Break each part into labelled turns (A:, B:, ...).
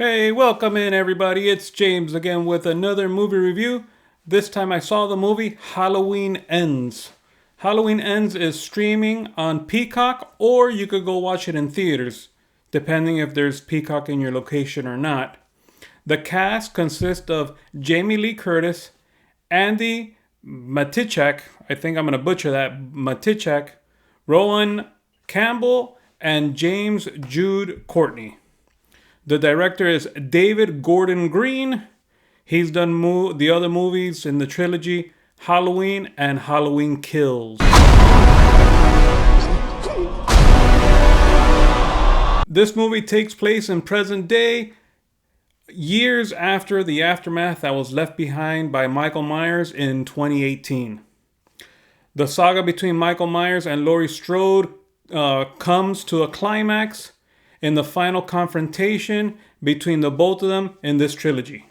A: Hey, welcome in everybody. It's James again with another movie review. This time I saw the movie Halloween Ends. Halloween Ends is streaming on Peacock, or you could go watch it in theaters, depending if there's Peacock in your location or not. The cast consists of Jamie Lee Curtis, Andy Matichak, I think I'm going to butcher that, Matichak, Rowan Campbell, and James Jude Courtney. The director is David Gordon Green. He's done the other movies in the trilogy Halloween and Halloween Kills. This movie takes place in present day, years after the aftermath that was left behind by Michael Myers in 2018. The saga between Michael Myers and Laurie Strode comes to a climax in the final confrontation between the both of them in this trilogy.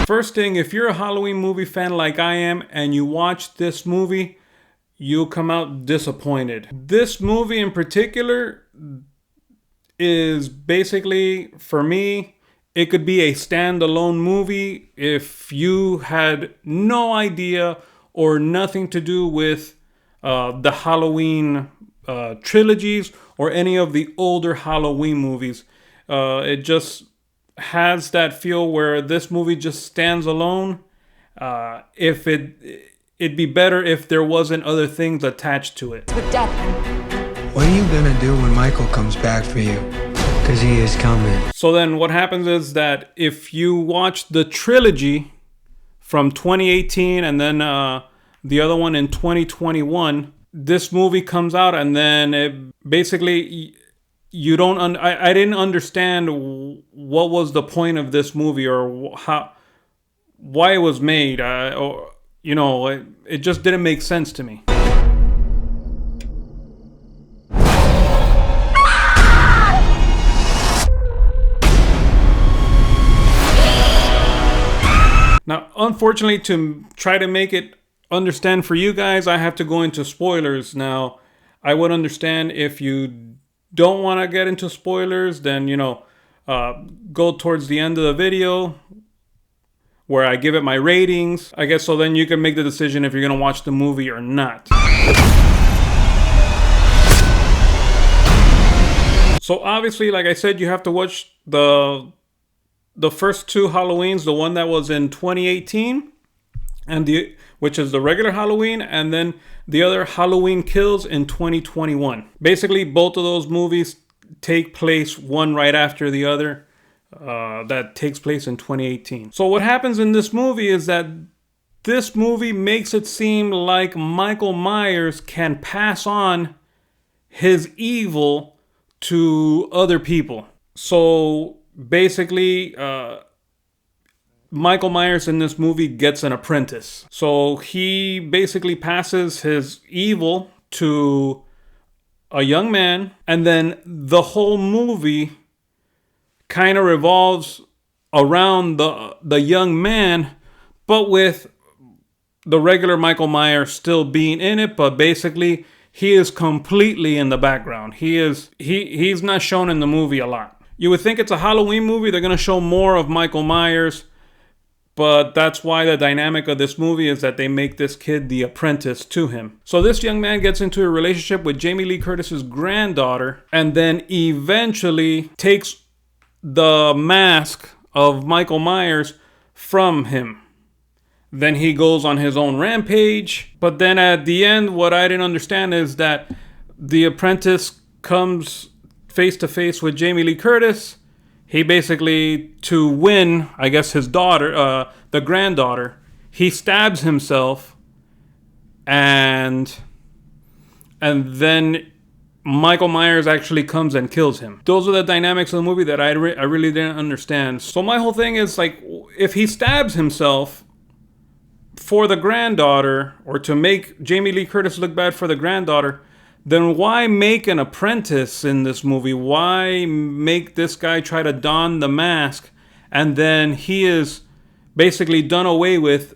A: First thing, if you're a Halloween movie fan like I am and you watch this movie, you'll come out disappointed. This movie in particular is basically, for me, it could be a standalone movie if you had no idea or nothing to do with the Halloween trilogies or any of the older Halloween movies. It just has that feel where this movie just stands alone. If it'd be better if there wasn't other things attached to it.
B: With death.
C: What are you gonna do when Michael comes back for you? Because he is coming.
A: So then what happens is that if you watch the trilogy from 2018 and then the other one in 2021, this movie comes out and then it basically you don't I didn't understand what was the point of this movie or why it was made, or it just didn't make sense to me. Now, unfortunately, to try to make it understand for you guys, I have to go into spoilers. Now, I would understand if you don't want to get into spoilers, then, go towards the end of the video where I give it my ratings. I guess so then you can make the decision if you're going to watch the movie or not. So obviously, like I said, you have to watch the first two Halloweens, the one that was in 2018 and which is the regular Halloween, and then the other Halloween Kills in 2021. Basically, both of those movies take place one right after the other. That takes place in 2018. So what happens in this movie is that this movie makes it seem like Michael Myers can pass on his evil to other people. So basically, Michael Myers in this movie gets an apprentice. So he basically passes his evil to a young man, and then the whole movie kind of revolves around the young man, but with the regular Michael Myers still being in it, but basically he is completely in the background. He's not shown in the movie a lot. You would think it's a Halloween movie, they're going to show more of Michael Myers, but that's why the dynamic of this movie is that they make this kid the apprentice to him. So this young man gets into a relationship with Jamie Lee Curtis's granddaughter, and then eventually takes the mask of Michael Myers from him. Then he goes on his own rampage. But then at the end, what I didn't understand is that the apprentice comes face to face with Jamie Lee Curtis. He basically, to win, I guess, his daughter, the granddaughter, he stabs himself, and then Michael Myers actually comes and kills him. Those are the dynamics of the movie that I really didn't understand. So my whole thing is, like, if he stabs himself for the granddaughter, or to make Jamie Lee Curtis look bad for the granddaughter, then why make an apprentice in this movie? Why make this guy try to don the mask and then he is basically done away with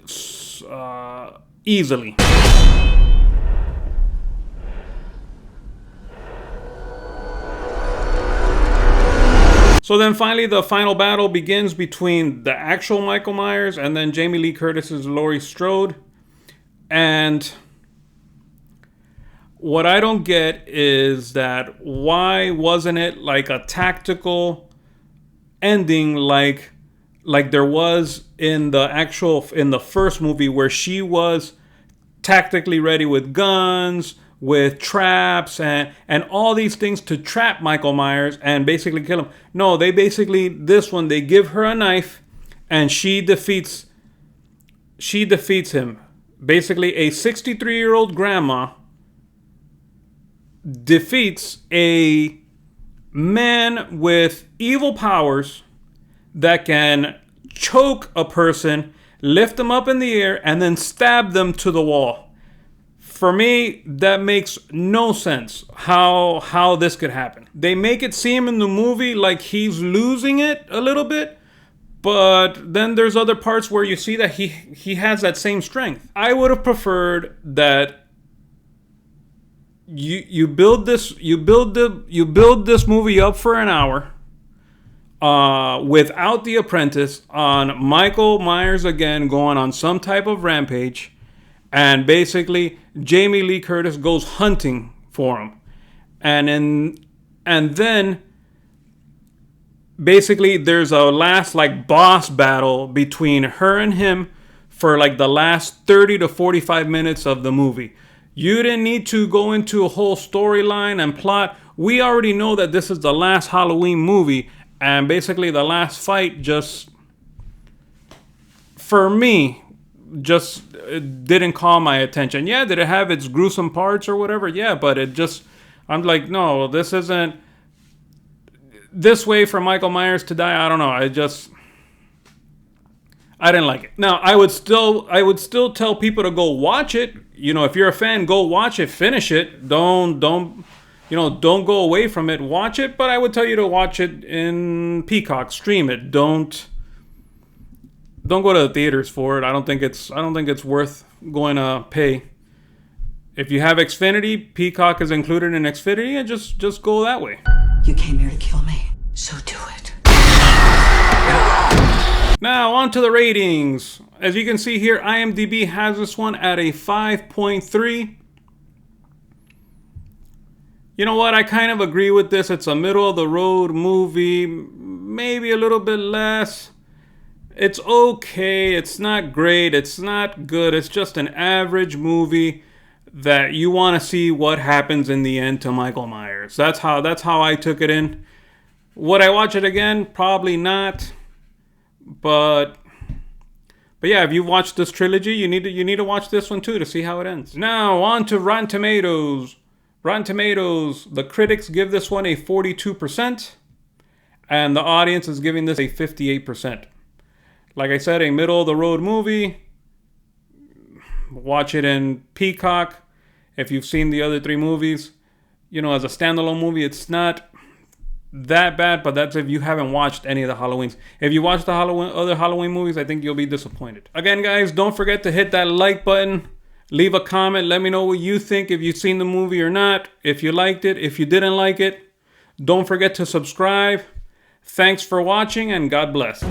A: easily? So then finally the final battle begins between the actual Michael Myers and then Jamie Lee Curtis's Laurie Strode. And what I don't get is that why wasn't it like a tactical ending like there was in the first movie, where she was tactically ready with guns, with traps, and all these things to trap Michael Myers and basically kill him. No, this one, they give her a knife and she defeats him. Basically, a 63-year-old grandma defeats a man with evil powers that can choke a person, lift them up in the air, and then stab them to the wall. For me, that makes no sense how this could happen. They make it seem in the movie like he's losing it a little bit, but then there's other parts where you see that he has that same strength. I would have preferred that you build this movie up for an hour without the apprentice, on Michael Myers again going on some type of rampage, and basically Jamie Lee Curtis goes hunting for him, and then basically there's a last like boss battle between her and him for like the last 30 to 45 minutes of the movie. You didn't need to go into a whole storyline and plot. We already know that this is the last Halloween movie, and basically the last fight just, for me, just didn't call my attention. Yeah, did it have its gruesome parts or whatever? Yeah, but it just, I'm like, no, this isn't this way for Michael Myers to die. I don't know. I didn't like it. Now, I would still tell people to go watch it. You know, if you're a fan, go watch it, finish it. Don't go away from it. Watch it, but I would tell you to watch it in Peacock, stream it. Don't go to the theaters for it. I don't think it's worth going to pay. If you have Xfinity, Peacock is included in Xfinity, and just go that way.
B: You came here to kill me, so do it.
A: Now, on to the ratings. As you can see here, IMDb has this one at a 5.3. You know what? I kind of agree with this. It's a middle-of-the-road movie, maybe a little bit less. It's okay. It's not great. It's not good. It's just an average movie that you want to see what happens in the end to Michael Myers. That's how I took it in. Would I watch it again? Probably not. But yeah, if you've watched this trilogy, you need to watch this one too to see how it ends. Now on to Rotten Tomatoes. Rotten Tomatoes, the critics give this one a 42%, and the audience is giving this a 58%. Like I said, a middle-of-the-road movie. Watch it in Peacock. If you've seen the other three movies, as a standalone movie, it's not that bad, but that's if you haven't watched any of the Halloweens. If you watch the other Halloween movies, I think you'll be disappointed. Again, guys, don't forget to hit that like button. Leave a comment. Let me know what you think, if you've seen the movie or not. If you liked it, if you didn't like it. Don't forget to subscribe. Thanks for watching, and God bless.